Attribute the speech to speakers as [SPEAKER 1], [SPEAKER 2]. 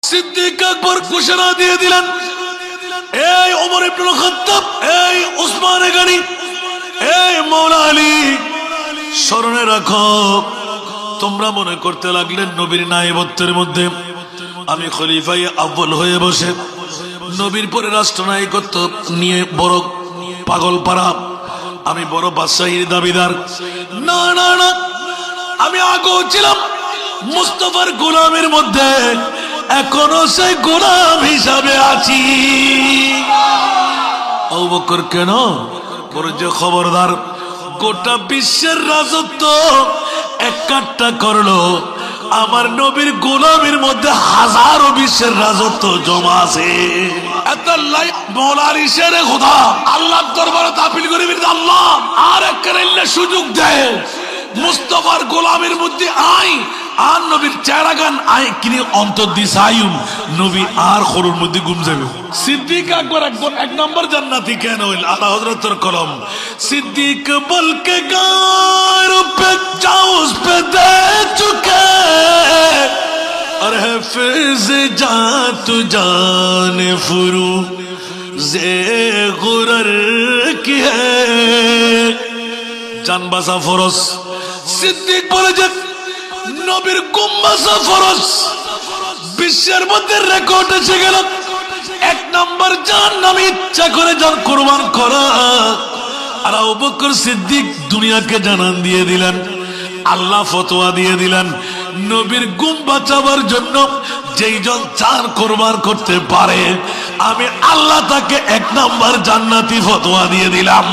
[SPEAKER 1] সিদ্দিক আকবর ঘোষণা দিয়ে দিলেন, এই ওমর ইবনুল খাত্তাব, এই উসমান গনি, এই মাওলা আলী, স্মরণে রাখো, তোমরা মনে করতে লাগলেন নবীর নায়েবত্বের মধ্যে আমি খলিফায়ে আউয়াল হয়ে বসে নবীর পরে রাষ্ট্রনায়কত্ব নিয়ে বড় পাগল পারা, আমি বড় বাদশাহীর দাবিদার। না না না, আমি আগেও ছিলাম মুস্তাফার গোলামের মধ্যে, এখনো সেই গোলাম হিসাবে আছি। আবু বকর কেন পরে যে খবরদার, গোটা বিশ্বের রাজত্ব একাট্টা করলো, আমার নবীর গোলামের মধ্যে হাজারো বিশ্বের রাজত্ব জমা আছে। এত লাই মওলা আলী শেরে খোদা আল্লাহর দরবারে আপিল করে আল্লাহ আর একটা সুযোগ দেয়, মুস্তাফার গোলামের মধ্যে আই আর নবীর চেহারা গান আয় কিনে অন্তর দিসায়ুম, নবী আর খরুর মধ্যে গুম যাবে। সিদ্দিক আকবর একবার এক নম্বর জান্নাতি কেন হইল? আলা হযরতের কলম, সিদ্দিক বলকে গার পে চাউস পে দে চুকে और हाफिज जा तू जाने फुरू जे गुरर की है जान बासा फरस। সিদ্দিক বলে যে নবীর গুম্বাসা ফরজ, বিশ্বের মধ্যে রেকর্ড এসে গেল, এক নম্বর জান নামে ইচ্ছা করে জান কুরবান করা। আর আবু বকর সিদ্দিক দুনিয়াকে জানান দিয়ে দিলেন, আল্লাহ ফতোয়া দিয়ে দিলেন, নবীর গুম বাঁচাবার জন্য যেই জন চার কুরবান করতে পারে আমি আল্লাহ তাকে এক নম্বর জান্নাতি ফতোয়া দিয়ে দিলাম।